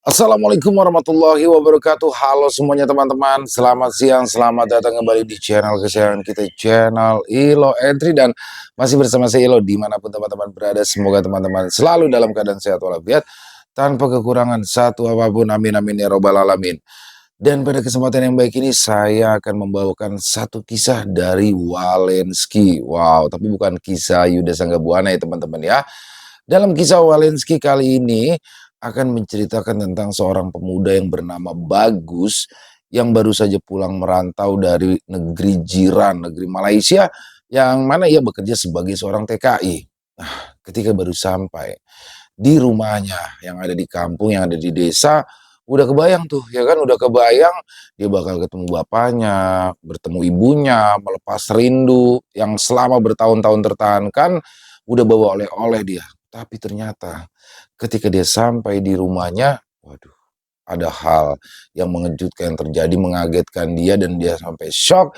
Assalamualaikum warahmatullahi wabarakatuh. Halo semuanya teman-teman, selamat siang, selamat datang kembali di channel kesayangan kita, channel Ilo Entry. Dan masih bersama saya Ilo, dimanapun teman-teman berada. Semoga teman-teman selalu dalam keadaan sehat walafiat, tanpa kekurangan satu apapun, amin amin ya robbal alamin. Dan pada kesempatan yang baik ini saya akan membawakan satu kisah dari Walensky. Wow, tapi bukan kisah Yuda Sanggabuana ya teman-teman ya. Dalam kisah Walensky kali ini akan menceritakan tentang seorang pemuda yang bernama Bagus yang baru saja pulang merantau dari negeri jiran, negeri Malaysia, yang mana ia bekerja sebagai seorang TKI. Nah, ketika baru sampai di rumahnya yang ada di kampung, yang ada di desa, udah kebayang tuh, ya kan, udah kebayang dia bakal ketemu bapaknya, bertemu ibunya, melepas rindu yang selama bertahun-tahun tertahankan, udah bawa oleh-oleh dia. Tapi ternyata ketika dia sampai di rumahnya, waduh, ada hal yang mengejutkan yang terjadi, mengagetkan dia dan dia sampai shock.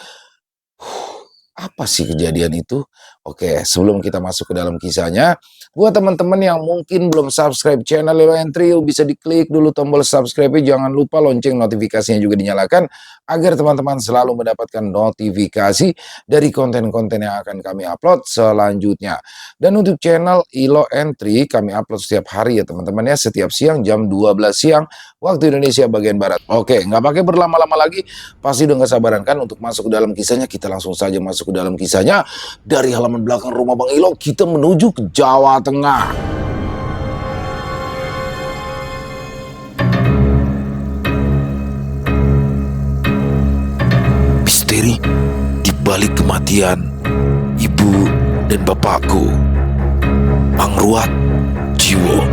Apa sih kejadian itu? Oke, sebelum kita masuk ke dalam kisahnya, buat teman-teman yang mungkin belum subscribe channel Ilo Entry, bisa diklik dulu tombol subscribe-nya, jangan lupa lonceng notifikasinya juga dinyalakan, agar teman-teman selalu mendapatkan notifikasi dari konten-konten yang akan kami upload selanjutnya. Dan untuk channel Ilo Entry, kami upload setiap hari ya teman-teman ya, setiap siang jam 12 siang, waktu Indonesia bagian Barat. Oke, nggak pakai berlama-lama lagi, pasti udah nggak sabaran kan untuk masuk ke dalam kisahnya. Kita langsung saja masuk ke dalam kisahnya. Dari halaman belakang rumah Bang Ilo, kita menuju ke Jawa Tengah. Misteri di balik kematian ibu dan bapakku, Mangruat Jiwo.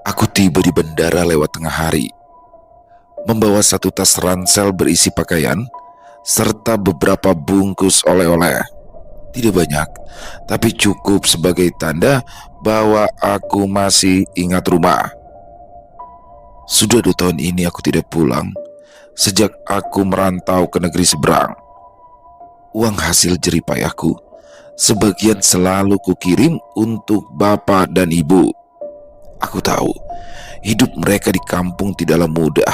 Aku tiba di bandara lewat tengah hari, membawa satu tas ransel berisi pakaian, serta beberapa bungkus oleh-oleh. Tidak banyak, tapi cukup sebagai tanda bahwa aku masih ingat rumah. Sudah 2 tahun ini aku tidak pulang, sejak aku merantau ke negeri seberang. Uang hasil jeripayahku, sebagian selalu kukirim untuk bapak dan ibu. Aku tahu, hidup mereka di kampung tidaklah mudah,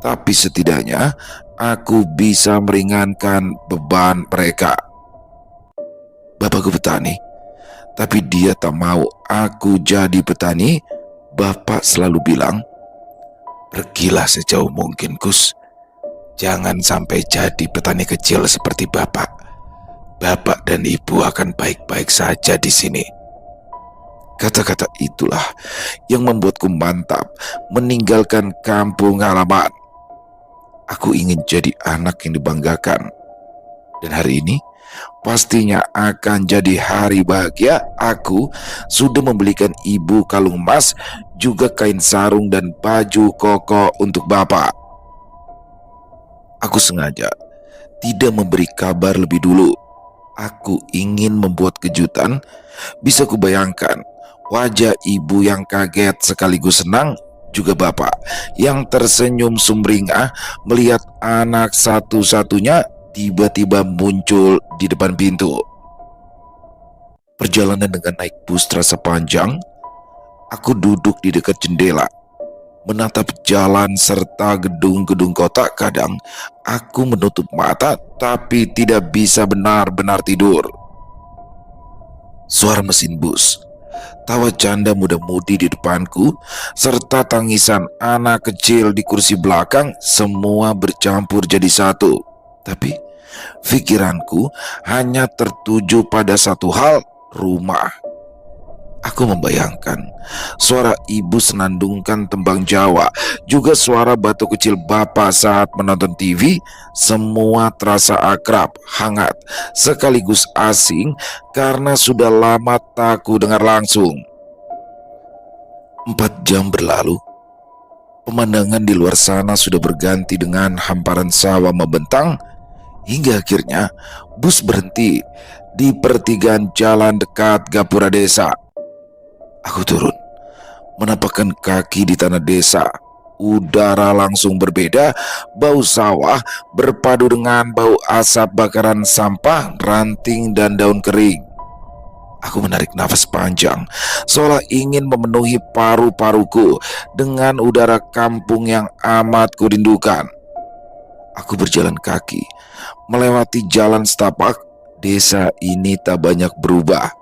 tapi setidaknya aku bisa meringankan beban mereka. Bapakku petani, tapi dia tak mau aku jadi petani. Bapak selalu bilang, pergilah sejauh mungkin, Kus. Jangan sampai jadi petani kecil seperti bapak. Bapak dan ibu akan baik-baik saja di sini. Kata-kata itulah yang membuatku mantap meninggalkan kampung halaman. Aku ingin jadi anak yang dibanggakan. Dan hari ini pastinya akan jadi hari bahagia. Aku sudah membelikan ibu kalung emas, juga kain sarung dan baju koko untuk bapak. Aku sengaja tidak memberi kabar lebih dulu. Aku ingin membuat kejutan. Bisa kubayangkan wajah ibu yang kaget sekaligus senang, juga bapak yang tersenyum sumringah melihat anak satu-satunya tiba-tiba muncul di depan pintu. Perjalanan dengan naik bus terasa panjang. Aku duduk di dekat jendela, menatap jalan serta gedung-gedung kota. Kadang aku menutup mata tapi tidak bisa benar-benar tidur. Suara mesin bus, tawa canda muda-mudi di depanku, serta tangisan anak kecil di kursi belakang, semua bercampur jadi satu. Tapi pikiranku hanya tertuju pada satu hal, rumah. Aku membayangkan suara ibu senandungkan tembang Jawa, juga suara batu kecil bapak saat menonton TV. Semua terasa akrab, hangat, sekaligus asing karena sudah lama tak ku dengar langsung. 4 jam berlalu. Pemandangan di luar sana sudah berganti dengan hamparan sawah membentang, hingga akhirnya bus berhenti di pertigaan jalan dekat gapura desa. Aku turun, menapakkan kaki di tanah desa. Udara langsung berbeda, bau sawah berpadu dengan bau asap bakaran sampah, ranting dan daun kering. Aku menarik nafas panjang, seolah ingin memenuhi paru-paruku dengan udara kampung yang amat kurindukan. Aku berjalan kaki, melewati jalan setapak. Desa ini tak banyak berubah.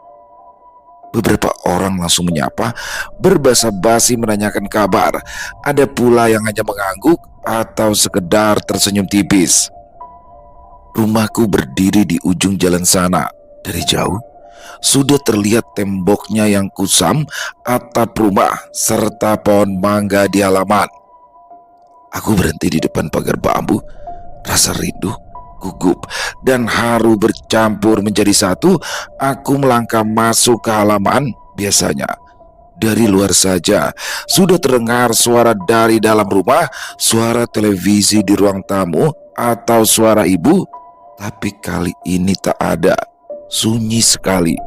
Beberapa orang langsung menyapa, berbasa-basi menanyakan kabar. Ada pula yang hanya mengangguk atau sekedar tersenyum tipis. Rumahku berdiri di ujung jalan sana. Dari jauh, sudah terlihat temboknya yang kusam, atap rumah, serta pohon mangga di halaman. Aku berhenti di depan pagar bambu. Rasa rindu, gugup, dan haru bercampur menjadi satu. Aku melangkah masuk ke halaman. Biasanya dari luar saja sudah terdengar suara dari dalam rumah, suara televisi di ruang tamu, atau suara ibu. Tapi kali ini tak ada. Sunyi sekali.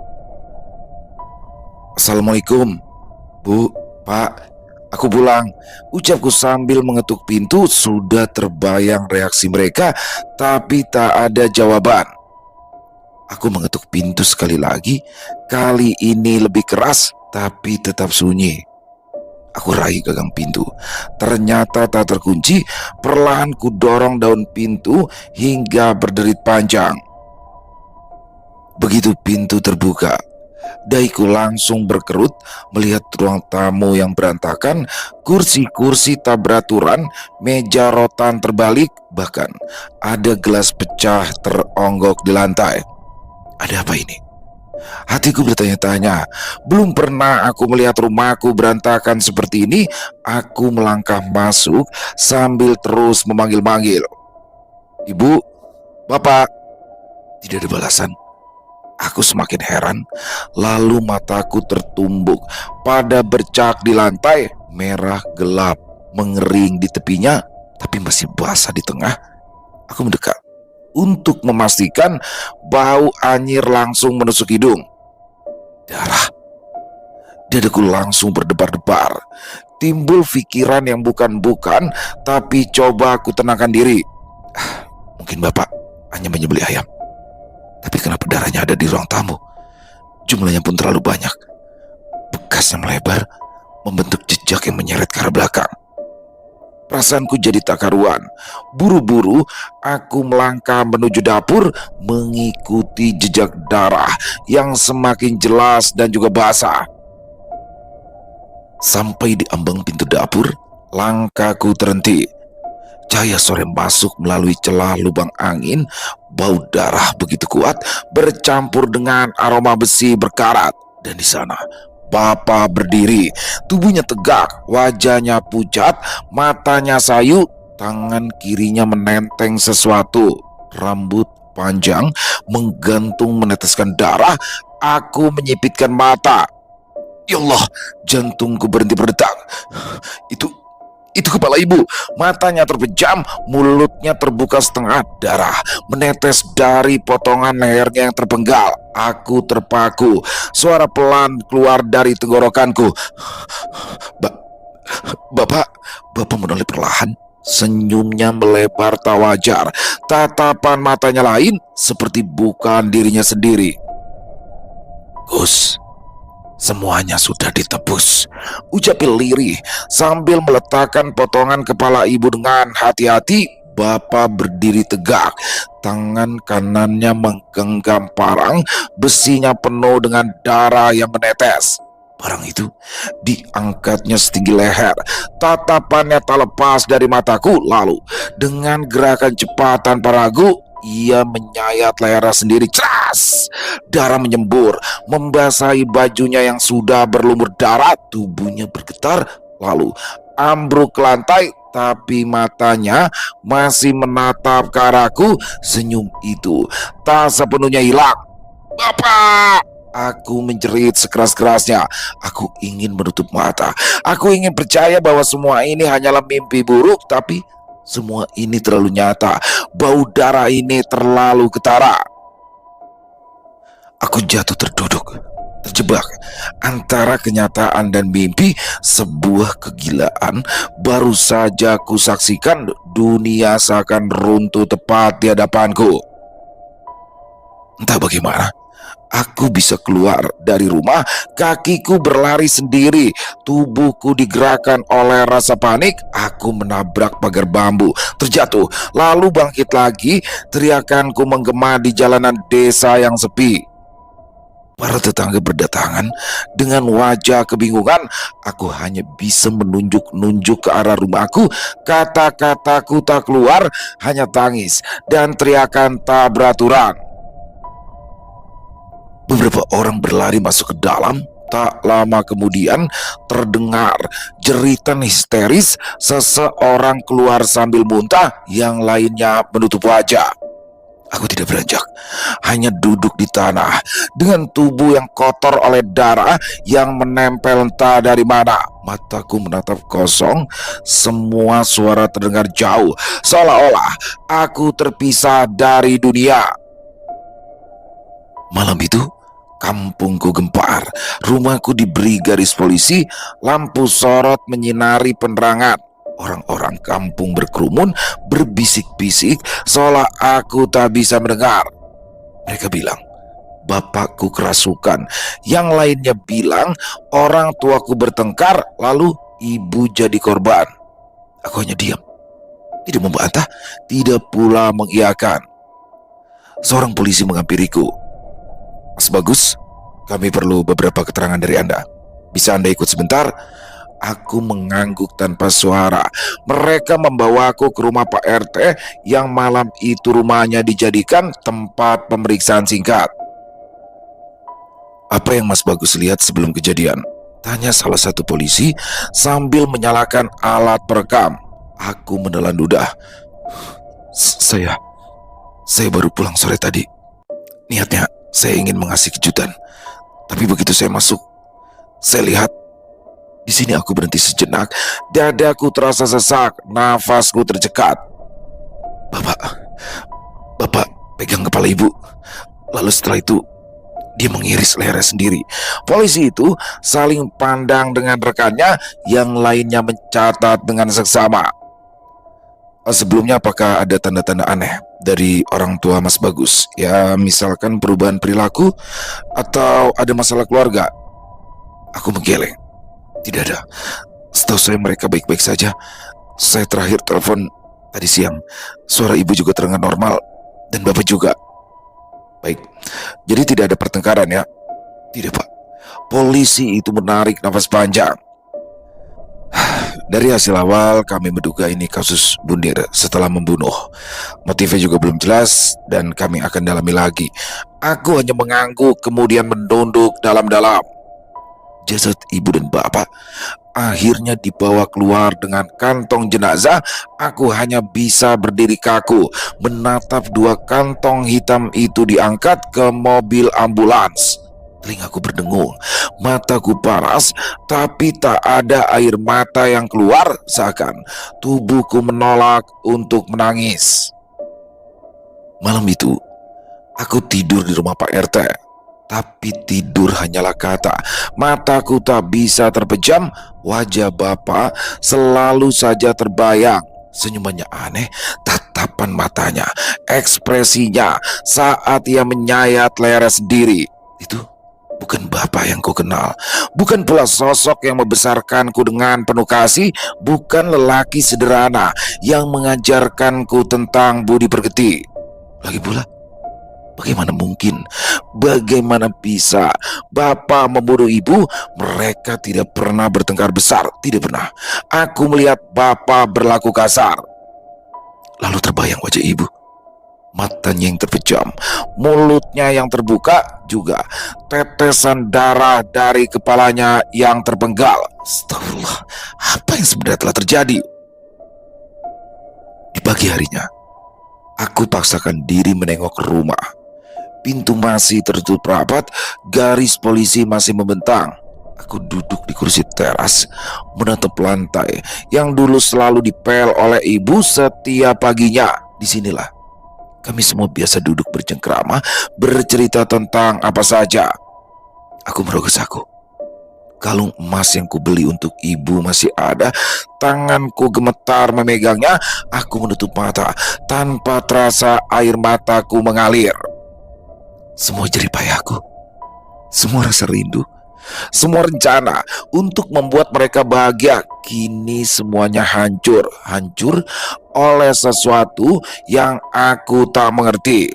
"Assalamualaikum, Bu, Pak, aku pulang," ucapku sambil mengetuk pintu. Sudah terbayang reaksi mereka, tapi tak ada jawaban. Aku mengetuk pintu sekali lagi. Kali ini lebih keras, tapi tetap sunyi. Aku raih gagang pintu. Ternyata tak terkunci. Perlahan ku dorong daun pintu hingga berderit panjang. Begitu pintu terbuka, dahiku langsung berkerut melihat ruang tamu yang berantakan, kursi-kursi tak beraturan, meja rotan terbalik, bahkan ada gelas pecah teronggok di lantai. Ada apa ini? Hatiku bertanya-tanya. Belum pernah aku melihat rumahku berantakan seperti ini. Aku melangkah masuk sambil terus memanggil-manggil. "Ibu, Bapak." Tidak ada balasan. Aku semakin heran. Lalu mataku tertumbuk pada bercak di lantai, merah gelap, mengering di tepinya, tapi masih basah di tengah. Aku mendekat untuk memastikan. Bau anyir langsung menusuk hidung. Darah. Dadaku langsung berdebar-debar. Timbul pikiran yang bukan-bukan, tapi coba aku tenangkan diri. Mungkin Bapak hanya menyembelih ayam. Tapi kenapa darahnya ada di ruang tamu? Jumlahnya pun terlalu banyak. Bekasnya melebar, membentuk jejak yang menyeret ke arah belakang. Perasaanku jadi tak karuan. Buru-buru aku melangkah menuju dapur, mengikuti jejak darah yang semakin jelas dan juga basah. Sampai di ambang pintu dapur, langkahku terhenti. Cahaya sore masuk melalui celah lubang angin. Bau darah begitu kuat bercampur dengan aroma besi berkarat. Dan di sana Bapak berdiri, tubuhnya tegak, wajahnya pucat, matanya sayu, tangan kirinya menenteng sesuatu. Rambut panjang menggantung meneteskan darah. Aku menyipitkan mata. Ya Allah, jantungku berhenti berdetak. Itu kepala ibu. Matanya terpejam, mulutnya terbuka setengah, darah menetes dari potongan lehernya yang terpenggal. Aku terpaku. Suara pelan keluar dari tenggorokanku. Bapak menoleh perlahan. Senyumnya melebar tak wajar. Tatapan matanya lain, seperti bukan dirinya sendiri. "Gus, semuanya sudah ditebus," ucapnya lirih sambil meletakkan potongan kepala ibu dengan hati-hati. Bapak berdiri tegak, tangan kanannya menggenggam parang, besinya penuh dengan darah yang menetes. Parang itu diangkatnya setinggi leher. Tatapannya tak lepas dari mataku. Lalu dengan gerakan cepat tanpa ragu, ia menyayat lehernya sendiri. Ceras! Darah menyembur, membasahi bajunya yang sudah berlumur darah. Tubuhnya bergetar, lalu ambruk ke lantai. Tapi matanya masih menatap ke arahku. Senyum itu tak sepenuhnya hilang. "Bapak!" Aku menjerit sekeras-kerasnya. Aku ingin menutup mata. Aku ingin percaya bahwa semua ini hanyalah mimpi buruk. Tapi semua ini terlalu nyata. Bau darah ini terlalu ketara. Aku jatuh terduduk, terjebak antara kenyataan dan mimpi. Sebuah kegilaan baru saja ku saksikan. Dunia seakan runtuh tepat di hadapanku. Entah bagaimana, Aku bisa keluar dari rumah, kakiku berlari sendiri, tubuhku digerakkan oleh rasa panik. Aku menabrak pagar bambu, terjatuh, lalu bangkit lagi. Teriakanku menggema di jalanan desa yang sepi. Para tetangga berdatangan dengan wajah kebingungan. Aku hanya bisa menunjuk-nunjuk ke arah rumahku. Kata-kataku tak keluar, hanya tangis dan teriakan tak beraturan. Beberapa orang berlari masuk ke dalam. Tak lama kemudian terdengar jeritan histeris. Seseorang keluar sambil muntah, yang lainnya menutup wajah. Aku tidak beranjak, hanya duduk di tanah dengan tubuh yang kotor oleh darah yang menempel entah dari mana. Mataku menatap kosong, semua suara terdengar jauh, seolah-olah aku terpisah dari dunia. Malam itu, kampungku gempar, rumahku diberi garis polisi, lampu sorot menyinari penerangan. Orang-orang kampung berkerumun, berbisik-bisik, seolah aku tak bisa mendengar. Mereka bilang, bapakku kerasukan. Yang lainnya bilang, orang tuaku bertengkar, lalu ibu jadi korban. Aku hanya diam, tidak membantah, tidak pula mengiyakan. Seorang polisi menghampiriku. Mas Bagus, kami perlu beberapa keterangan dari Anda. Bisa Anda ikut sebentar? Aku mengangguk tanpa suara. Mereka membawaku ke rumah Pak RT yang malam itu rumahnya dijadikan tempat pemeriksaan singkat. Apa yang Mas Bagus lihat sebelum kejadian? Tanya salah satu polisi sambil menyalakan alat perekam. Aku menelan ludah. Saya baru pulang sore tadi. Niatnya saya ingin mengasih kejutan. Tapi begitu saya masuk, saya lihat di sini. Aku berhenti sejenak. Dadaku terasa sesak, nafasku tercekat. Bapak pegang kepala ibu. Lalu setelah itu dia mengiris lehernya sendiri. Polisi itu saling pandang dengan rekannya, yang lainnya mencatat dengan seksama. Sebelumnya apakah ada tanda-tanda aneh dari orang tua Mas Bagus? Ya, misalkan perubahan perilaku atau ada masalah keluarga? Aku menggeleng. Tidak ada. Setahu saya mereka baik-baik saja. Saya terakhir telepon tadi siang. Suara ibu juga terdengar normal, dan bapak juga. Baik, jadi tidak ada pertengkaran ya? Tidak, Pak. Polisi itu menarik nafas panjang. Dari hasil awal kami menduga ini kasus bunuh setelah membunuh. Motifnya juga belum jelas dan kami akan dalami lagi. Aku hanya mengangguk kemudian menunduk dalam-dalam. Jasad ibu dan bapak akhirnya dibawa keluar dengan kantong jenazah. Aku hanya bisa berdiri kaku menatap dua kantong hitam itu diangkat ke mobil ambulans. Telingaku berdengung, mataku panas, tapi tak ada air mata yang keluar, seakan tubuhku menolak untuk menangis. Malam itu, aku tidur di rumah Pak RT. Tapi tidur hanyalah kata. Mataku tak bisa terpejam. Wajah bapak selalu saja terbayang. Senyumannya aneh, tatapan matanya, ekspresinya saat ia menyayat lehernya sendiri. Itu bukan bapak yang ku kenal. Bukan pula sosok yang membesarkanku dengan penuh kasih. Bukan lelaki sederhana yang mengajarkanku tentang budi pekerti. Lagi pula, bagaimana mungkin? Bagaimana bisa bapak membunuh ibu? Mereka tidak pernah bertengkar besar. Tidak pernah. Aku melihat bapak berlaku kasar. Lalu terbayang wajah ibu. Matanya yang terpejam, mulutnya yang terbuka, juga tetesan darah dari kepalanya yang terpenggal. Astagfirullah, apa yang sebenarnya telah terjadi? Di pagi harinya, aku paksakan diri menengok ke rumah. Pintu masih tertutup rapat, garis polisi masih membentang. Aku duduk di kursi teras, menatap lantai yang dulu selalu dipel oleh ibu setiap paginya. Disinilah kami semua biasa duduk bercengkrama, bercerita tentang apa saja. Aku merogoh saku. Kalung emas yang kubeli untuk ibu masih ada. Tanganku gemetar memegangnya. Aku menutup mata, tanpa terasa air mataku mengalir. Semua jerih payahku, semua rasa rindu, semua rencana untuk membuat mereka bahagia, kini semuanya hancur. Hancur oleh sesuatu yang aku tak mengerti.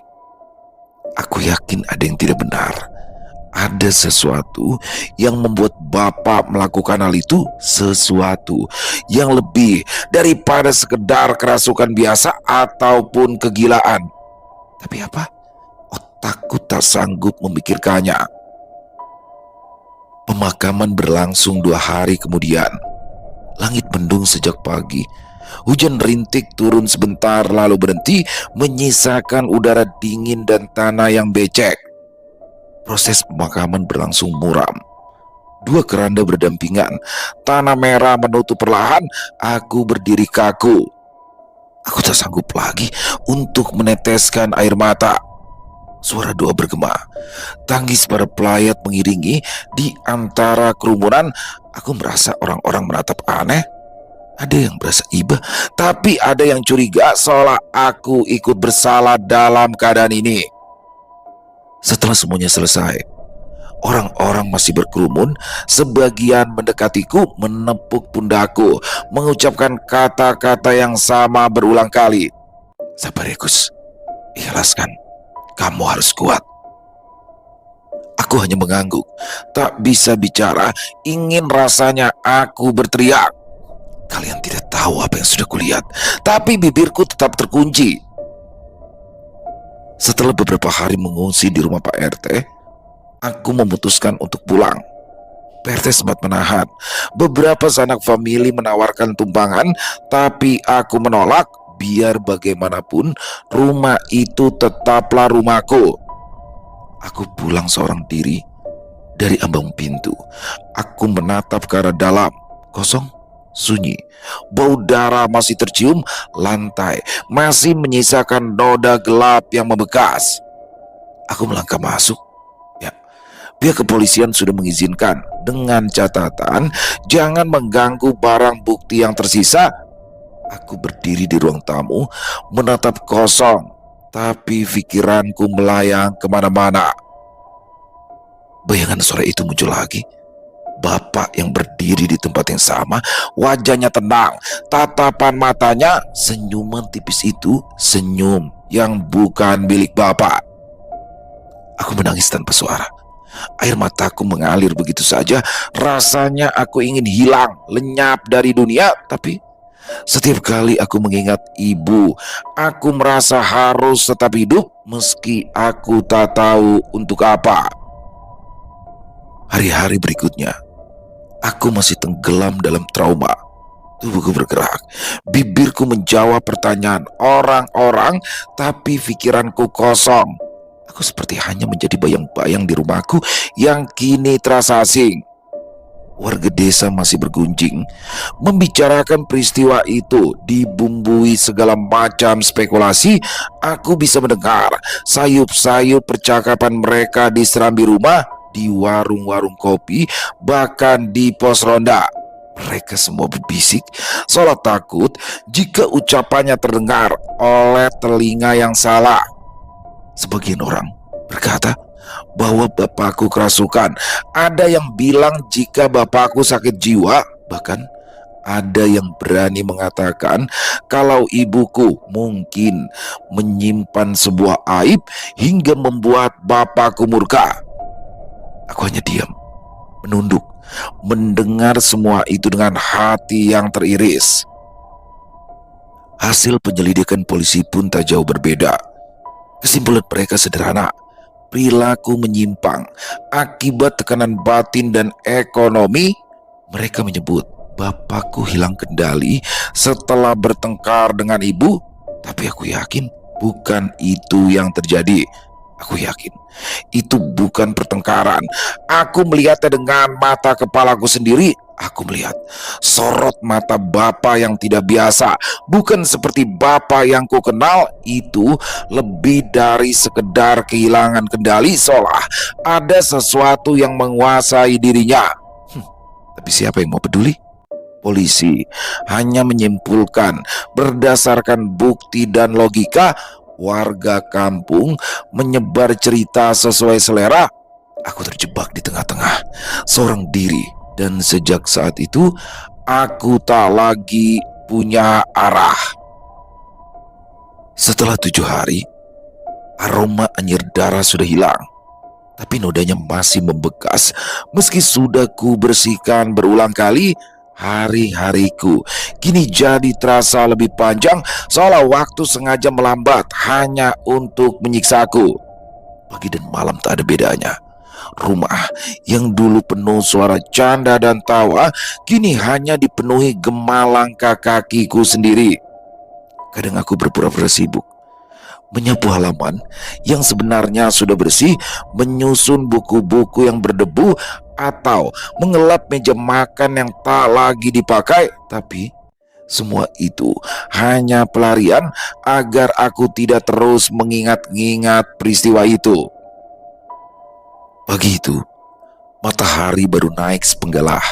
Aku yakin ada yang tidak benar. Ada sesuatu yang membuat Bapak melakukan hal itu, sesuatu yang lebih daripada sekedar kerasukan biasa ataupun kegilaan. Tapi apa? Otakku tak sanggup memikirkannya. Pemakaman berlangsung 2 hari kemudian. Langit mendung sejak pagi. Hujan rintik turun sebentar lalu berhenti, menyisakan udara dingin dan tanah yang becek. Proses pemakaman berlangsung muram. 2 keranda berdampingan. Tanah merah menutup perlahan. Aku berdiri kaku. Aku tak sanggup lagi untuk meneteskan air mata. Suara doa bergema. Tangis para pelayat mengiringi. Di antara kerumunan, aku merasa orang-orang menatap aneh. Ada yang berasa iba, tapi ada yang curiga seolah aku ikut bersalah dalam keadaan ini. Setelah semuanya selesai, orang-orang masih berkerumun. Sebagian mendekatiku, menepuk pundakku, mengucapkan kata-kata yang sama berulang kali. Sabar ya Gus, ikhlaskan, kamu harus kuat. Aku hanya mengangguk, tak bisa bicara. Ingin rasanya aku berteriak. Kalian tidak tahu apa yang sudah kulihat, tapi bibirku tetap terkunci. Setelah beberapa hari mengungsi di rumah Pak RT, aku memutuskan untuk pulang. Pak RT sempat menahan. Beberapa sanak famili menawarkan tumpangan, tapi aku menolak. Biar bagaimanapun, rumah itu tetaplah rumahku. Aku pulang seorang diri. Dari ambang pintu, aku menatap ke arah dalam. Kosong, sunyi. Bau darah masih tercium. Lantai masih menyisakan noda gelap yang membekas. Aku melangkah masuk. Ya, pihak kepolisian sudah mengizinkan, dengan catatan jangan mengganggu barang bukti yang tersisa. Aku berdiri di ruang tamu, menatap kosong, tapi pikiranku melayang kemana-mana. Bayangan sore itu muncul lagi. Bapak yang berdiri di tempat yang sama, wajahnya tenang, tatapan matanya, senyuman tipis itu, senyum yang bukan milik Bapak. Aku menangis tanpa suara. Air mataku mengalir begitu saja. Rasanya aku ingin hilang, lenyap dari dunia. Tapi setiap kali aku mengingat ibu, aku merasa harus tetap hidup meski aku tak tahu untuk apa. Hari-hari berikutnya, aku masih tenggelam dalam trauma. Tubuhku bergerak, bibirku menjawab pertanyaan orang-orang, tapi pikiranku kosong. Aku seperti hanya menjadi bayang-bayang di rumahku yang kini terasa asing. Warga desa masih bergunjing, membicarakan peristiwa itu, dibumbui segala macam spekulasi. Aku bisa mendengar sayup-sayup percakapan mereka di serambi rumah, di warung-warung kopi, bahkan di pos ronda. Mereka semua berbisik, seolah takut jika ucapannya terdengar oleh telinga yang salah. Sebagian orang berkata bahwa bapakku kerasukan. Ada yang bilang jika bapakku sakit jiwa. Bahkan ada yang berani mengatakan kalau ibuku mungkin menyimpan sebuah aib hingga membuat bapakku murka. Aku hanya diam, menunduk, mendengar semua itu dengan hati yang teriris. Hasil penyelidikan polisi pun tak jauh berbeda. Kesimpulan mereka sederhana. Perilaku menyimpang akibat tekanan batin dan ekonomi. Mereka menyebut bapakku hilang kendali setelah bertengkar dengan ibu. Tapi aku yakin bukan itu yang terjadi. Aku yakin itu bukan pertengkaran. Aku melihatnya dengan mata kepalaku sendiri. Aku melihat sorot mata Bapak yang tidak biasa. Bukan seperti Bapak yang ku kenal. Itu lebih dari sekedar kehilangan kendali, seolah ada sesuatu yang menguasai dirinya. Tapi siapa yang mau peduli? Polisi hanya menyimpulkan berdasarkan bukti dan logika warga kampung menyebar cerita sesuai selera. Aku terjebak di tengah-tengah seorang diri, dan sejak saat itu aku tak lagi punya arah. Setelah 7 hari, aroma anyir darah sudah hilang, tapi nodanya masih membekas. Meski sudah ku bersihkan berulang kali, hari-hariku kini jadi terasa lebih panjang, seolah waktu sengaja melambat hanya untuk menyiksaku. Pagi dan malam tak ada bedanya. Rumah yang dulu penuh suara canda dan tawa kini hanya dipenuhi gema langkah kakiku sendiri. Kadang aku berpura-pura sibuk menyapu halaman yang sebenarnya sudah bersih, menyusun buku-buku yang berdebu, atau mengelap meja makan yang tak lagi dipakai. Tapi semua itu hanya pelarian agar aku tidak terus mengingat-ingat peristiwa itu. Pagi itu, matahari baru naik sepenggalah.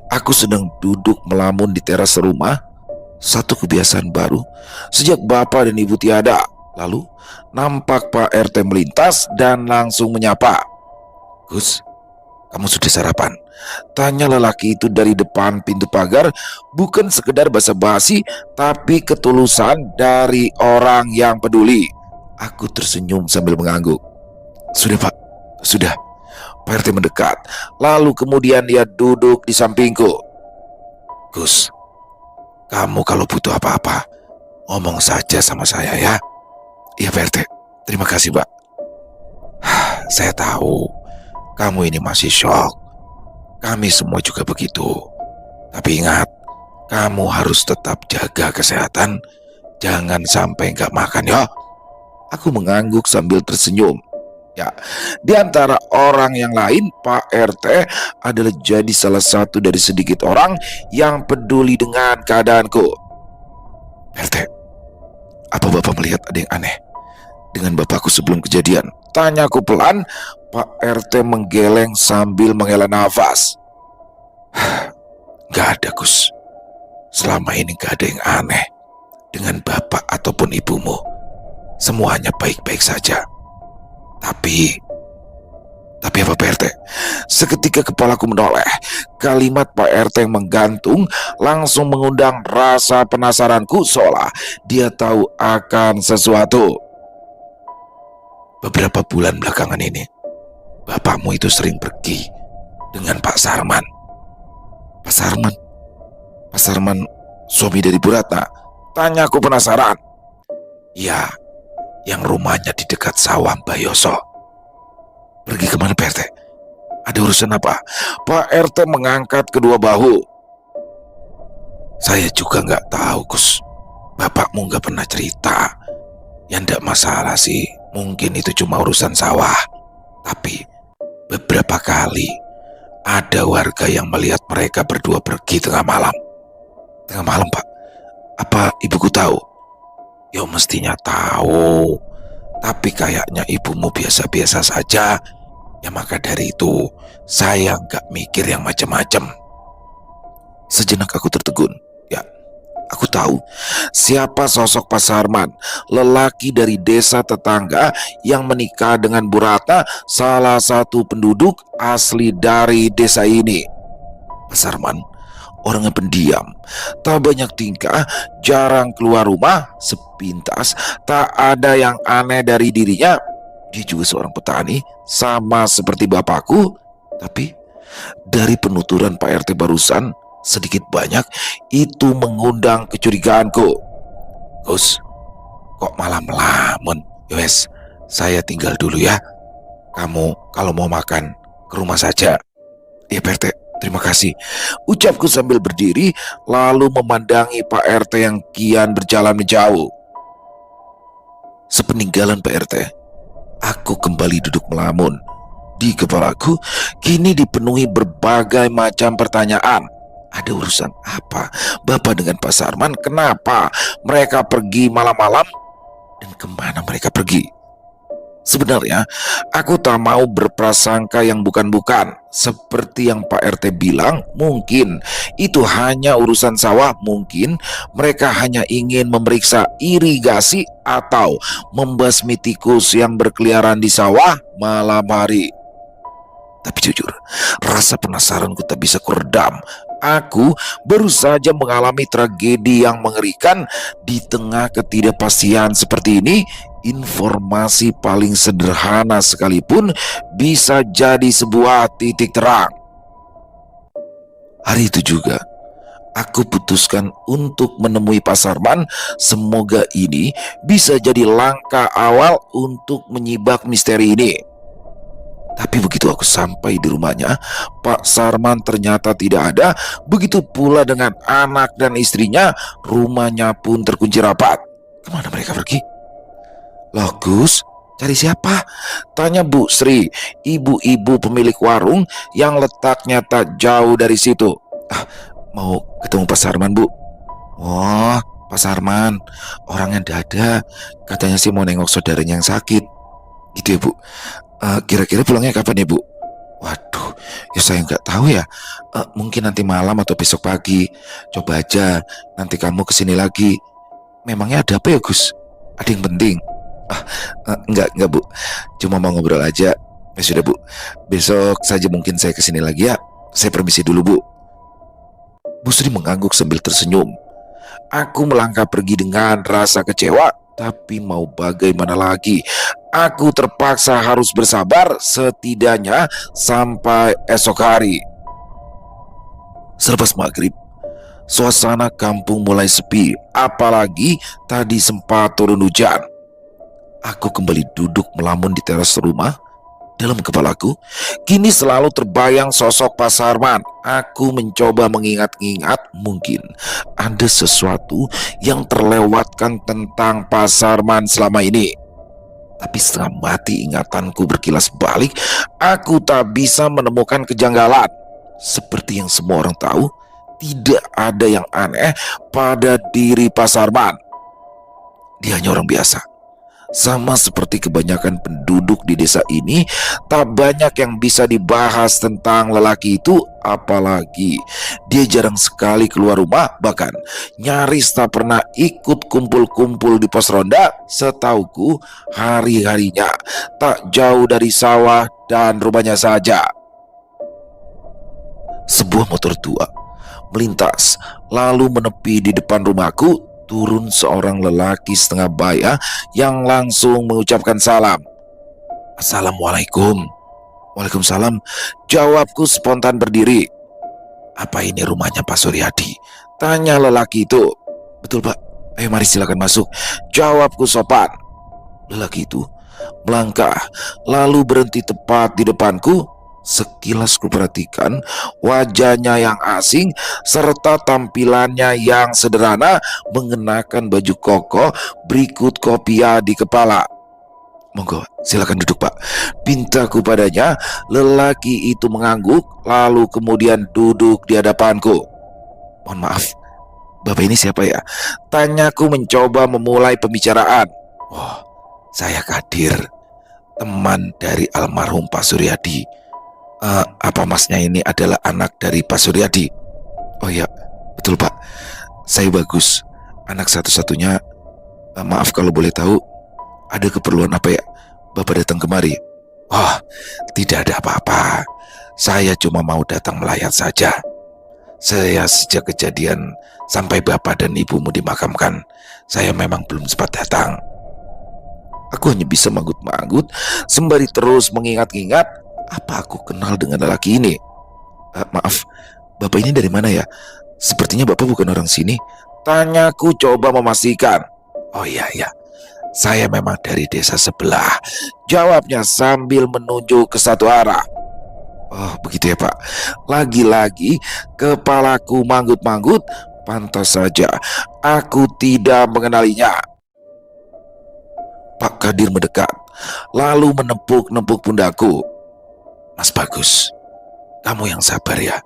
Aku sedang duduk melamun di teras rumah. Satu kebiasaan baru sejak bapak dan ibu tiada. Lalu nampak Pak RT melintas dan langsung menyapa. "Gus, kamu sudah sarapan?" tanya lelaki itu dari depan pintu pagar. Bukan sekedar basa-basi, tapi ketulusan dari orang yang peduli. Aku tersenyum sambil mengangguk. "Sudah Pak, sudah." Pak RT mendekat, lalu kemudian dia duduk di sampingku. "Gus, kamu kalau butuh apa-apa, ngomong saja sama saya ya." "Iya Pak RT, terima kasih Pak." "Saya tahu kamu ini masih shock. Kami semua juga begitu. Tapi ingat, kamu harus tetap jaga kesehatan. Jangan sampai nggak makan ya." Aku mengangguk sambil tersenyum. Ya, di antara orang yang lain, Pak RT adalah jadi salah satu dari sedikit orang yang peduli dengan keadaanku. "Pak RT, apa Bapak melihat ada yang aneh dengan bapakku sebelum kejadian?" tanyaku pelan. Pak RT menggeleng sambil menghela nafas. "Gak ada Gus, selama ini gak ada yang aneh dengan bapak ataupun ibumu. Semuanya baik-baik saja. Tapi apa Pak RT?" Seketika kepalaku menoleh. Kalimat Pak RT yang menggantung langsung mengundang rasa penasaranku, seolah dia tahu akan sesuatu. "Beberapa bulan belakangan ini, bapakmu itu sering pergi dengan Pak Sarman." "Pak Sarman? Pak Sarman suami dari Bu Ratna?" tanyaku penasaran. "Ya, yang rumahnya di dekat sawah Mbak Yoso." "Pergi kemana Pak RT? Ada urusan apa?" Pak RT mengangkat kedua bahu. "Saya juga nggak tahu Gus. Bapakmu nggak pernah cerita. Ya ndak masalah sih, mungkin itu cuma urusan sawah. Tapi beberapa kali ada warga yang melihat mereka berdua pergi tengah malam." "Tengah malam Pak? Apa ibuku tahu?" "Ya mestinya tahu. Tapi kayaknya ibumu biasa-biasa saja. Ya maka dari itu saya nggak mikir yang macam-macam." Sejenak aku tertegun. Ya, aku tahu siapa sosok Pak Sarman, lelaki dari desa tetangga yang menikah dengan Bu Ratna, salah satu penduduk asli dari desa ini. Pak Sarman orangnya pendiam, tak banyak tingkah, jarang keluar rumah, sepintas tak ada yang aneh dari dirinya. Dia juga seorang petani, sama seperti bapakku. Tapi dari penuturan Pak RT barusan, sedikit banyak itu mengundang kecurigaanku. "Gus, kok malah melamun? Yowes, saya tinggal dulu ya. Kamu kalau mau makan, ke rumah saja." "Iya Pak RT, terima kasih," ucapku sambil berdiri, lalu memandangi Pak RT yang kian berjalan menjauh. Sepeninggalan Pak RT, aku kembali duduk melamun. Di kepalaku kini dipenuhi berbagai macam pertanyaan. Ada urusan apa Bapak dengan Pak Sarman? Kenapa mereka pergi malam-malam? Dan kemana mereka pergi? Sebenarnya, aku tak mau berprasangka yang bukan-bukan. Seperti yang Pak RT bilang, mungkin itu hanya urusan sawah, mungkin mereka hanya ingin memeriksa irigasi atau membasmi tikus yang berkeliaran di sawah malam hari. Tapi jujur, rasa penasaranku tak bisa kuredam. Aku baru saja mengalami tragedi yang mengerikan. Di tengah ketidakpastian seperti ini, informasi paling sederhana sekalipun bisa jadi sebuah titik terang. Hari itu juga, aku putuskan untuk menemui Pak Sarman. Semoga ini bisa jadi langkah awal untuk menyibak misteri ini. Tapi begitu aku sampai di rumahnya, Pak Sarman ternyata tidak ada. Begitu pula dengan anak dan istrinya. Rumahnya pun terkunci rapat. Kemana mereka pergi? Loh Gus, cari siapa? Tanya Bu Sri, ibu-ibu pemilik warung yang letaknya tak jauh dari situ. Mau ketemu Pak Sarman, Bu. Oh, Pak Sarman, orangnya dada. Katanya sih mau nengok saudaranya yang sakit. Gitu ya Bu. Kira-kira pulangnya kapan ya Bu? Waduh, ya saya nggak tahu ya. Mungkin nanti malam atau besok pagi. Coba aja, nanti kamu kesini lagi. Memangnya ada apa ya Gus? Ada yang penting? Enggak Bu. Cuma mau ngobrol aja. Ya sudah Bu, besok saja mungkin saya kesini lagi ya. Saya permisi dulu Bu. Bu Sri mengangguk sambil tersenyum. Aku melangkah pergi dengan rasa kecewa. Tapi mau bagaimana lagi? Aku terpaksa harus bersabar setidaknya sampai esok hari. Selepas maghrib, suasana kampung mulai sepi. Apalagi tadi sempat turun hujan. Aku kembali duduk melamun di teras rumah. Dalam kepalaku, kini selalu terbayang sosok Pak Sarman. Aku mencoba mengingat-ingat, mungkin ada sesuatu yang terlewatkan tentang Pak Sarman selama ini. Tapi setengah mati ingatanku berkilas balik. Aku tak bisa menemukan kejanggalan. Seperti yang semua orang tahu, tidak ada yang aneh pada diri Pak Sarman. Dia hanya orang biasa. Sama seperti kebanyakan penduduk di desa ini, tak banyak yang bisa dibahas tentang lelaki itu. Apalagi dia jarang sekali keluar rumah, bahkan nyaris tak pernah ikut kumpul-kumpul di pos ronda. Setauku, hari-harinya tak jauh dari sawah dan rumahnya saja. Sebuah motor tua melintas lalu menepi di depan rumahku. Turun seorang lelaki setengah baya yang langsung mengucapkan salam. Assalamualaikum. Waalaikumsalam, jawabku spontan berdiri. Apa ini rumahnya Pak Suryadi? Tanya lelaki itu. Betul Pak, ayo mari silakan masuk, jawabku sopan. Lelaki itu melangkah lalu berhenti tepat di depanku. Sekilas kuperhatikan wajahnya yang asing serta tampilannya yang sederhana, mengenakan baju koko berikut kopiah di kepala. Monggo, silakan duduk Pak, pintaku padanya. Lelaki itu mengangguk lalu kemudian duduk di hadapanku. Mohon maaf, Bapak ini siapa ya? Tanyaku mencoba memulai pembicaraan. Oh, saya Kadir, teman dari almarhum Pak Suryadi. Apa masnya ini adalah anak dari Pak Suryadi? Oh iya, betul Pak, saya Bagus, anak satu-satunya. Maaf kalau boleh tahu, ada keperluan apa ya Bapak datang kemari? Oh, tidak ada apa-apa. Saya cuma mau datang melayat saja. Saya sejak kejadian sampai Bapak dan Ibumu dimakamkan, saya memang belum sempat datang. Aku hanya bisa manggut-manggut sembari terus mengingat-ingat. Apa aku kenal dengan lelaki ini? Maaf, Bapak ini dari mana ya? Sepertinya Bapak bukan orang sini. Tanyaku coba memastikan. Oh iya, saya memang dari desa sebelah, jawabnya sambil menunjuk ke satu arah. Oh begitu ya Pak. Lagi-lagi kepalaku manggut-manggut. Pantas saja aku tidak mengenalinya. Pak Kadir mendekat lalu menepuk-nepuk pundakku. Mas Bagus, kamu yang sabar ya.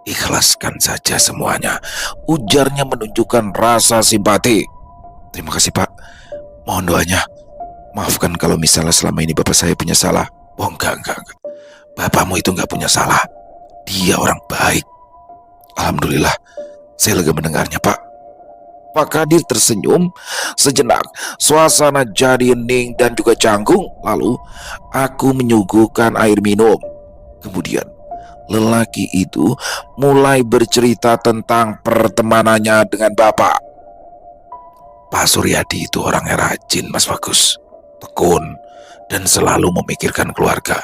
Ikhlaskan saja semuanya, ujarnya menunjukkan rasa simpati. Terima kasih Pak, mohon doanya. Maafkan kalau misalnya selama ini bapak saya punya salah. Oh enggak. Bapakmu itu enggak punya salah. Dia orang baik. Alhamdulillah, saya lega mendengarnya, Pak. Pak Kadir tersenyum sejenak. Suasana jadi hening dan juga canggung. Lalu aku menyuguhkan air minum. Kemudian lelaki itu mulai bercerita tentang pertemanannya dengan bapak. Pak Suryadi itu orangnya rajin, Mas Bagus. Tekun dan selalu memikirkan keluarga.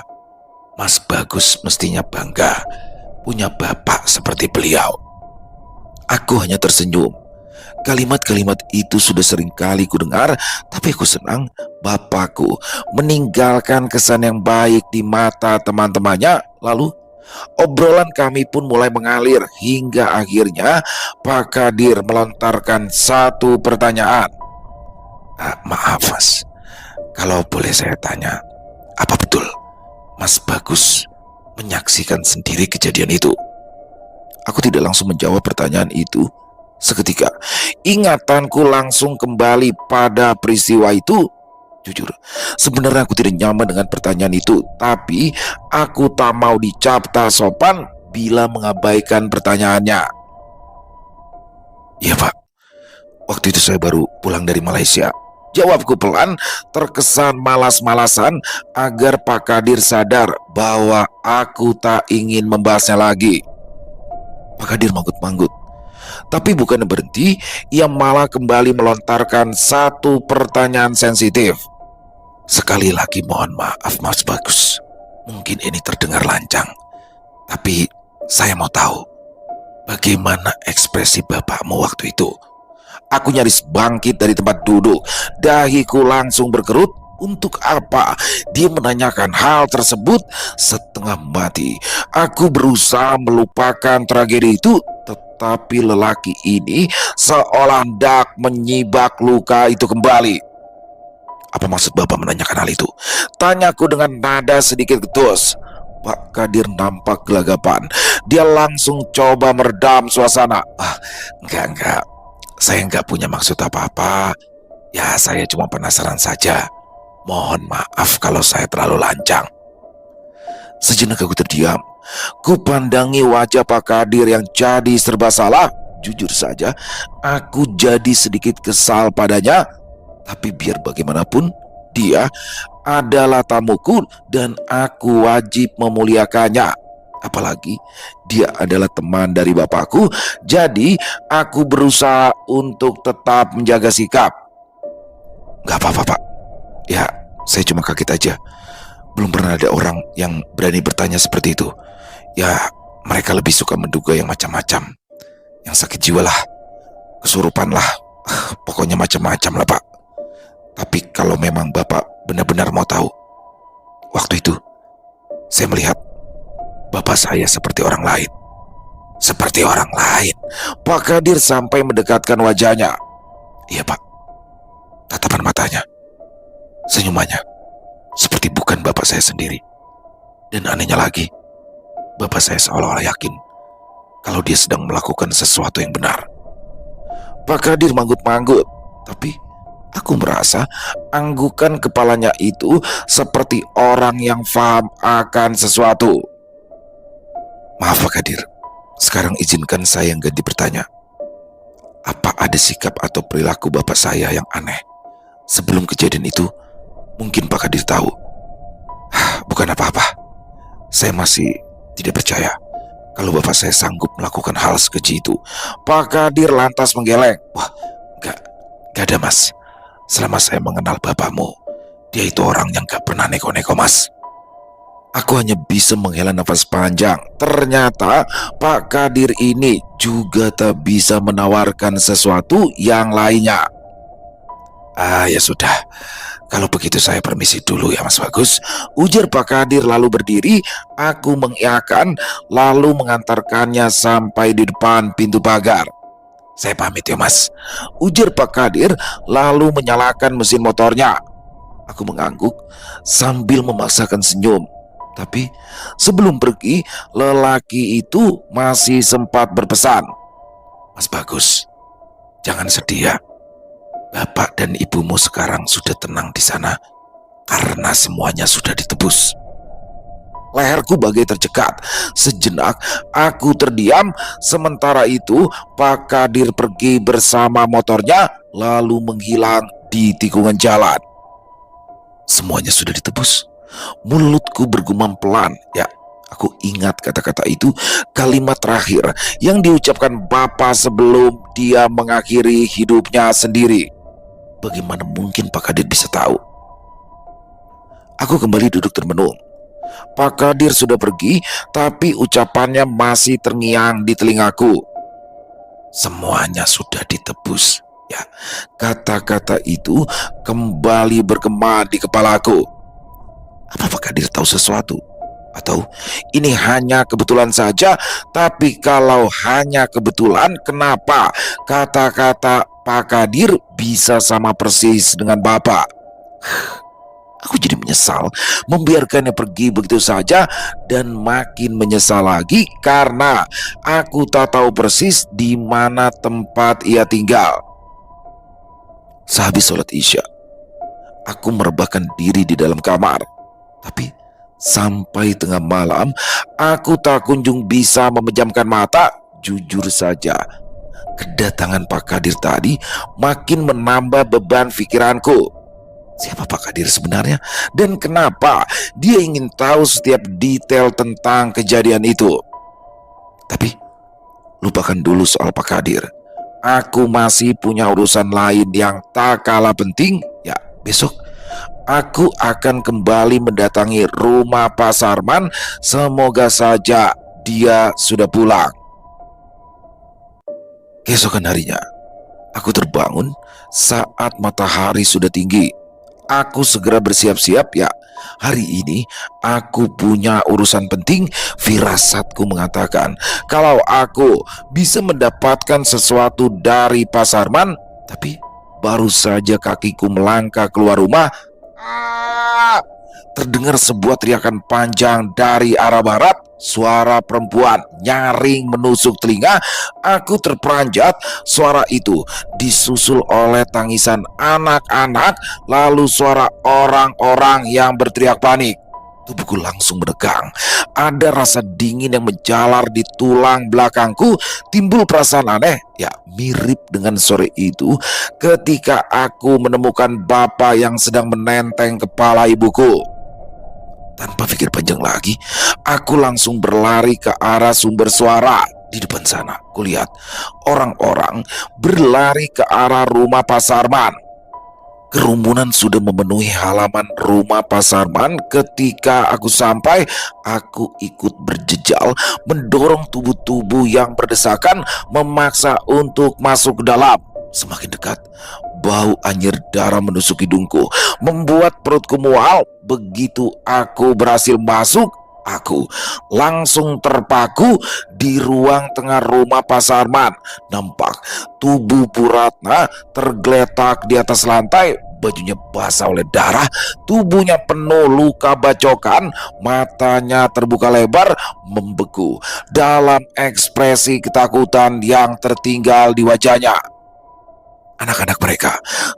Mas Bagus mestinya bangga punya bapak seperti beliau. Aku hanya tersenyum. Kalimat-kalimat itu sudah sering kali ku dengar, tapi aku senang bapakku meninggalkan kesan yang baik di mata teman-temannya. Lalu obrolan kami pun mulai mengalir hingga akhirnya Pak Kadir melontarkan satu pertanyaan. Maaf Mas, kalau boleh saya tanya, apa betul Mas Bagus menyaksikan sendiri kejadian itu? Aku tidak langsung menjawab pertanyaan itu. Seketika ingatanku langsung kembali pada peristiwa itu. Jujur, sebenarnya aku tidak nyaman dengan pertanyaan itu, tapi aku tak mau dicap tak sopan bila mengabaikan pertanyaannya. Iya Pak, waktu itu saya baru pulang dari Malaysia. Jawabku pelan, terkesan malas-malasan agar Pak Kadir sadar bahwa aku tak ingin membahasnya lagi. Pak Kadir manggut-manggut. Tapi bukan berhenti, ia malah kembali melontarkan satu pertanyaan sensitif. Sekali lagi mohon maaf Mas Bagus, mungkin ini terdengar lancang, tapi saya mau tahu bagaimana ekspresi bapakmu waktu itu. Aku nyaris bangkit dari tempat duduk, dahiku langsung berkerut. Untuk apa dia menanyakan hal tersebut? Setengah mati aku berusaha melupakan tragedi itu, tetapi lelaki ini seolah hendak menyibak luka itu kembali. Apa maksud Bapak menanyakan hal itu? Tanyaku dengan nada sedikit getus. Pak Kadir nampak gelagapan. Dia langsung coba meredam suasana. Enggak. Saya enggak punya maksud apa-apa. Ya, saya cuma penasaran saja. Mohon maaf kalau saya terlalu lancang. Sejenak aku terdiam. Ku pandangi wajah Pak Kadir yang jadi serba salah. Jujur saja, aku jadi sedikit kesal padanya. Tapi biar bagaimanapun, dia adalah tamuku dan aku wajib memuliakannya. Apalagi dia adalah teman dari bapakku. Jadi aku berusaha untuk tetap menjaga sikap. Gak apa-apa Pak. Ya, saya cuma kaget aja. Belum pernah ada orang yang berani bertanya seperti itu. Ya, mereka lebih suka menduga yang macam-macam. Yang sakit jiwa lah, kesurupan lah, pokoknya macam-macam lah Pak. Tapi kalau memang Bapak benar-benar mau tahu, waktu itu saya melihat Bapak saya seperti orang lain. Seperti orang lain. Pak Kadir sampai mendekatkan wajahnya. Iya Pak, tatapan matanya, senyumannya seperti bukan bapak saya sendiri. Dan anehnya lagi, bapak saya seolah-olah yakin kalau dia sedang melakukan sesuatu yang benar. Pak Kadir manggut-manggut, tapi aku merasa anggukan kepalanya itu seperti orang yang paham akan sesuatu. Maaf Pak Kadir, sekarang izinkan saya yang ganti bertanya. Apa ada sikap atau perilaku bapak saya yang aneh sebelum kejadian itu? Mungkin Pak Kadir tahu. Bukan apa-apa. Saya masih tidak percaya kalau bapak saya sanggup melakukan hal sekeji itu. Pak Kadir lantas menggeleng. Wah, gak ada Mas. Selama saya mengenal bapakmu, dia itu orang yang gak pernah neko-neko Mas. Aku hanya bisa menghela nafas panjang. Ternyata Pak Kadir ini juga tak bisa menawarkan sesuatu yang lainnya. Ya sudah, kalau begitu saya permisi dulu ya Mas Bagus, ujar Pak Kadir lalu berdiri. Aku mengiyakan lalu mengantarkannya sampai di depan pintu pagar. Saya pamit ya Mas, ujar Pak Kadir lalu menyalakan mesin motornya. Aku mengangguk sambil memaksakan senyum. Tapi sebelum pergi, lelaki itu masih sempat berpesan. Mas Bagus, jangan sedih ya. Bapak dan ibumu sekarang sudah tenang di sana. karena semuanya sudah ditebus. Leherku bagai tercekat. Sejenak aku terdiam. Sementara itu Pak Kadir pergi bersama motornya lalu menghilang di tikungan jalan. Semuanya sudah ditebus. Mulutku bergumam pelan. Ya, aku ingat kata-kata itu, kalimat terakhir yang diucapkan Bapak sebelum dia mengakhiri hidupnya sendiri. Bagaimana mungkin Pak Kadir bisa tahu? Aku kembali duduk termenung. Pak Kadir sudah pergi, tapi ucapannya masih terngiang di telingaku. Semuanya sudah ditebus. Ya, kata-kata itu kembali bergema di kepalaku. Apa Pak Kadir tahu sesuatu? Atau ini hanya kebetulan saja? Tapi kalau hanya kebetulan, kenapa kata-kata Pak Kadir bisa sama persis dengan Bapak? Aku jadi menyesal membiarkannya pergi begitu saja, dan makin menyesal lagi karena aku tak tahu persis di mana tempat ia tinggal. Sehabis sholat Isya, aku merebahkan diri di dalam kamar. Tapi sampai tengah malam, aku tak kunjung bisa memejamkan mata. Jujur saja, kedatangan Pak Kadir tadi makin menambah beban pikiranku. Siapa Pak Kadir sebenarnya? Dan kenapa dia ingin tahu setiap detail tentang kejadian itu? Tapi lupakan dulu soal Pak Kadir. Aku masih punya urusan lain yang tak kalah penting. Ya, besok aku akan kembali mendatangi rumah Pak Sarman. Semoga saja dia sudah pulang. Keesokan harinya, aku terbangun saat matahari sudah tinggi. Aku segera bersiap-siap. Ya, hari ini aku punya urusan penting. Firasatku mengatakan kalau aku bisa mendapatkan sesuatu dari Pak Sarman. Tapi baru saja kakiku melangkah keluar rumah, terdengar sebuah teriakan panjang dari arah barat. Suara perempuan nyaring menusuk telinga. Aku terperanjat. Suara itu disusul oleh tangisan anak-anak, lalu suara orang-orang yang berteriak panik. Tubuhku langsung menegang. Ada rasa dingin yang menjalar di tulang belakangku. Timbul perasaan aneh, ya mirip dengan sore itu ketika aku menemukan Bapak yang sedang menenteng kepala ibuku. Tanpa pikir panjang lagi, aku langsung berlari ke arah sumber suara. Di depan sana, kulihat orang-orang berlari ke arah rumah Pak Sarman. Kerumunan sudah memenuhi halaman rumah Pak Sarman. Ketika aku sampai, aku ikut berjejal, mendorong tubuh-tubuh yang berdesakan, memaksa untuk masuk ke dalam. Semakin dekat, bau anyir darah menusuk hidungku, membuat perutku mual. Begitu aku berhasil masuk, aku langsung terpaku di ruang tengah rumah Pak Sarman. Nampak tubuh Bu Ratna tergeletak di atas lantai, bajunya basah oleh darah, tubuhnya penuh luka bacokan, matanya terbuka lebar, membeku dalam ekspresi ketakutan yang tertinggal di wajahnya. Anak-anak mereka,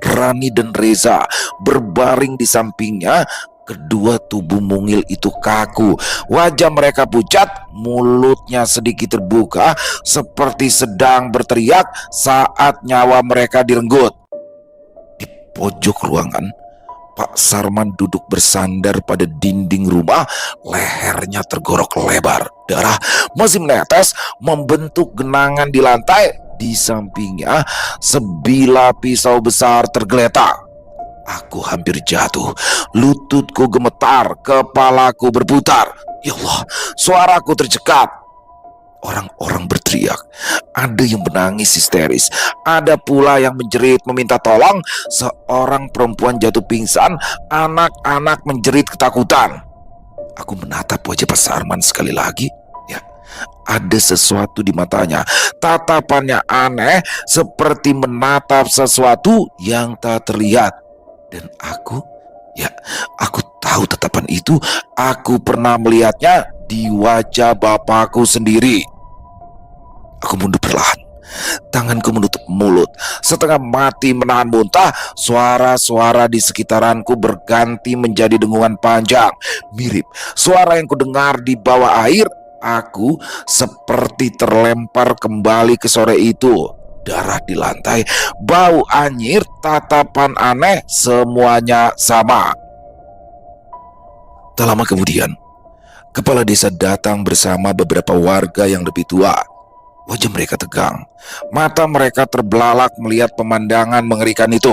Rani dan Reza, berbaring di sampingnya. Kedua tubuh mungil itu kaku, wajah mereka pucat, mulutnya sedikit terbuka seperti sedang berteriak saat nyawa mereka direnggut. Di pojok ruangan, Pak Sarman duduk bersandar pada dinding rumah, lehernya tergorok lebar. Darah masih menetes membentuk genangan di lantai. Di sampingnya, sebilah pisau besar tergeletak. Aku hampir jatuh, lututku gemetar, kepalaku berputar. Ya Allah, suaraku tercekat. Orang-orang berteriak, ada yang menangis histeris, ada pula yang menjerit meminta tolong. Seorang perempuan jatuh pingsan, anak-anak menjerit ketakutan. Aku menatap wajah Pak Sarman sekali lagi. Ya, ada sesuatu di matanya. Tatapannya aneh, seperti menatap sesuatu yang tak terlihat. Dan aku tahu tatapan itu. Aku pernah melihatnya di wajah bapakku sendiri. Aku mundur perlahan. Tanganku menutup mulut. setengah mati menahan muntah, suara-suara di sekitaranku berganti menjadi dengungan panjang, mirip suara yang kudengar di bawah air. Aku seperti terlempar kembali ke sore itu. Darah di lantai, bau anyir, tatapan aneh, semuanya sama. Tak lama kemudian, kepala desa datang bersama beberapa warga yang lebih tua. Wajah mereka tegang, mata mereka terbelalak melihat pemandangan mengerikan itu.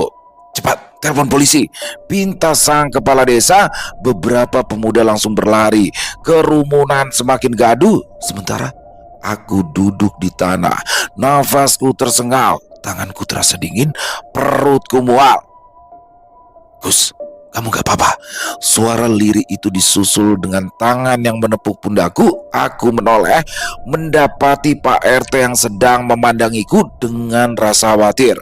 "Cepat, telepon polisi," pinta sang kepala desa. Beberapa pemuda langsung berlari. Kerumunan semakin gaduh. Sementara aku duduk di tanah, nafasku tersengal, tanganku terasa dingin, perutku mual. "Gus, kamu gak apa-apa?" Suara lirih itu disusul dengan tangan yang menepuk pundakku. Aku menoleh, mendapati Pak RT yang sedang memandangiku dengan rasa khawatir.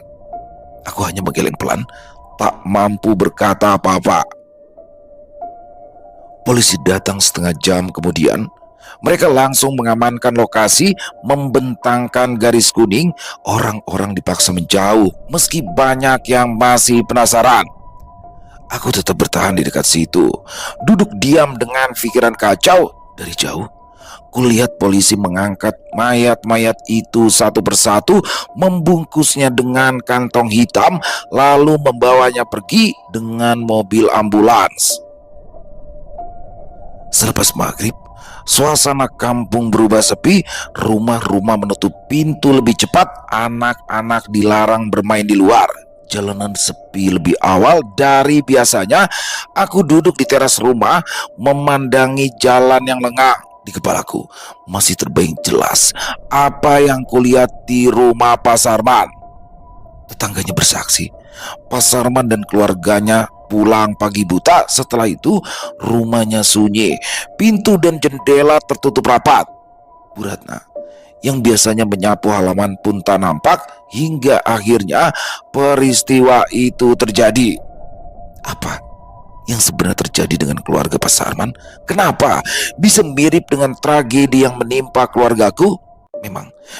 Aku hanya menggeleng pelan, tak mampu berkata apa-apa. Polisi datang setengah jam kemudian. Mereka langsung mengamankan lokasi, membentangkan garis kuning. Orang-orang dipaksa menjauh, meski banyak yang masih penasaran. Aku tetap bertahan di dekat situ, duduk diam dengan pikiran kacau. Dari jauh, kulihat polisi mengangkat mayat-mayat itu satu persatu, membungkusnya dengan kantong hitam, lalu membawanya pergi dengan mobil ambulans. Selepas maghrib, suasana kampung berubah sepi, rumah-rumah menutup pintu lebih cepat, anak-anak dilarang bermain di luar. Jalanan sepi lebih awal dari biasanya. Aku duduk di teras rumah, memandangi jalan yang lengang. Di kepalaku masih terbayang jelas apa yang kulihat di rumah Pak Sarman. Tetangganya bersaksi, Pak Sarman dan keluarganya pulang pagi buta. Setelah itu rumahnya sunyi, pintu dan jendela tertutup rapat. Bu Ratna yang biasanya menyapu halaman pun tak nampak, hingga akhirnya peristiwa itu terjadi. Apa yang sebenarnya terjadi dengan keluarga Pak Sarman? Kenapa bisa mirip dengan tragedi yang menimpa keluargaku?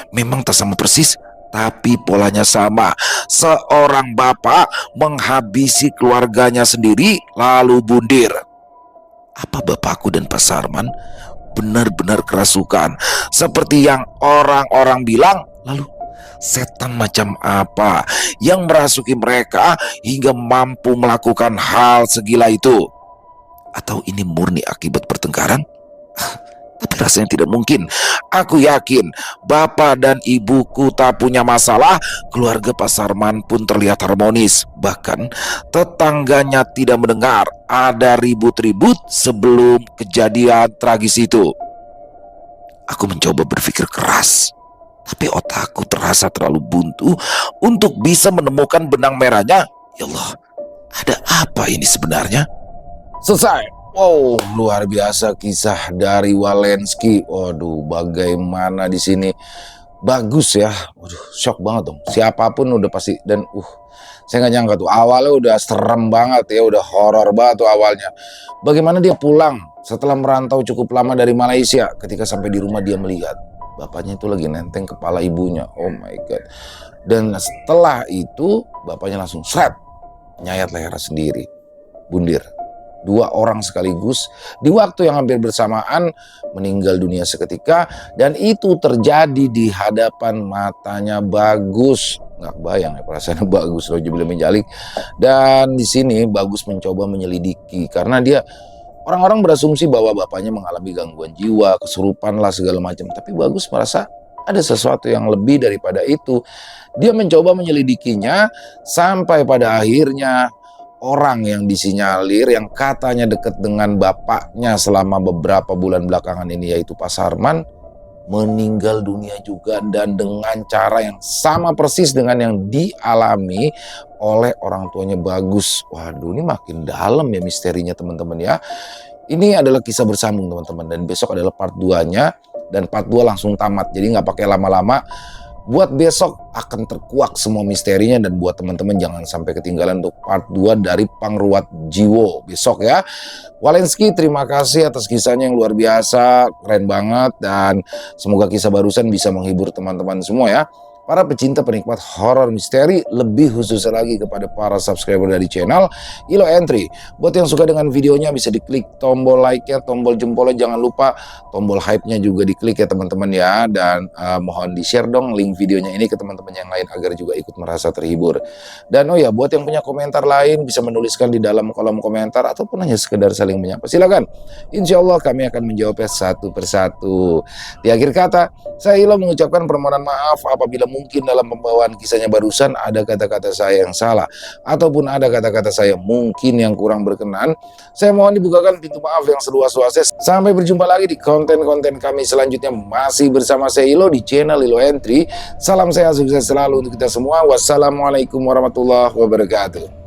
Memang tak sama persis, tapi polanya sama. Seorang bapak menghabisi keluarganya sendiri lalu bundir. Apa bapakku dan Pak Sarman benar-benar kerasukan seperti yang orang-orang bilang? Lalu setan macam apa yang merasuki mereka hingga mampu melakukan hal segila itu? Atau ini murni akibat pertengkaran? Tapi rasanya tidak mungkin. Aku yakin bapak dan ibuku tak punya masalah. Keluarga Pak Sarman pun terlihat harmonis. Bahkan tetangganya tidak mendengar ada ribut-ribut sebelum kejadian tragis itu. Aku mencoba berpikir keras, tapi otakku terasa terlalu buntu untuk bisa menemukan benang merahnya. Ya Allah, ada apa ini sebenarnya? Selesai. Wow, luar biasa kisah dari Walensky. Waduh, bagaimana di sini bagus ya. Waduh, shock banget dong. Siapapun udah pasti, dan saya nggak nyangka tuh awalnya udah serem banget ya, udah horor banget tuh awalnya. Bagaimana dia pulang setelah merantau cukup lama dari Malaysia. Ketika sampai di rumah dia melihat bapaknya itu lagi nenteng kepala ibunya. Oh my god. Dan setelah itu bapaknya langsung nyayat leher sendiri, bundir. 2 orang sekaligus di waktu yang hampir bersamaan meninggal dunia seketika, dan itu terjadi di hadapan matanya Bagus. Nggak bayang ya perasaannya Bagus loh, Jubil menjalik. Dan di sini Bagus mencoba menyelidiki karena orang-orang berasumsi bahwa bapaknya mengalami gangguan jiwa, kesurupan lah segala macam. Tapi Bagus merasa ada sesuatu yang lebih daripada itu. Dia mencoba menyelidikinya sampai pada akhirnya orang yang disinyalir yang katanya dekat dengan bapaknya selama beberapa bulan belakangan ini, yaitu Pak Sarman, meninggal dunia juga, dan dengan cara yang sama persis dengan yang dialami oleh orang tuanya Bagus. Waduh, ini makin dalam ya misterinya teman-teman ya. Ini adalah kisah bersambung teman-teman, dan besok adalah part 2-nya, dan part 2 langsung tamat. Jadi nggak pakai lama-lama. Buat besok akan terkuak semua misterinya, dan buat teman-teman jangan sampai ketinggalan untuk part 2 dari Pangruat Jiwo besok ya. Walensky, terima kasih atas kisahnya yang luar biasa, keren banget, dan semoga kisah barusan bisa menghibur teman-teman semua ya. para pecinta penikmat horor misteri, lebih khususnya lagi kepada para subscriber dari channel Ilo Entry. Buat yang suka dengan videonya bisa diklik tombol like-nya, tombol jempolnya, jangan lupa tombol hype-nya juga diklik ya teman-teman ya. Dan mohon di-share dong link videonya ini ke teman-teman yang lain agar juga ikut merasa terhibur. Dan oh ya, buat yang punya komentar lain bisa menuliskan di dalam kolom komentar ataupun hanya sekedar saling menyapa. Silakan. Insya Allah kami akan menjawabnya satu persatu. Di akhir kata, saya Ilo mengucapkan permohonan maaf apabila mungkin dalam pembawaan kisahnya barusan ada kata-kata saya yang salah ataupun ada kata-kata saya mungkin yang kurang berkenan. Saya mohon dibukakan pintu maaf yang seluas-luasnya. Sampai berjumpa lagi di konten-konten kami selanjutnya, masih bersama saya Ilo di channel Ilo Entry. Salam sehat sukses selalu untuk kita semua. Wassalamualaikum warahmatullahi wabarakatuh.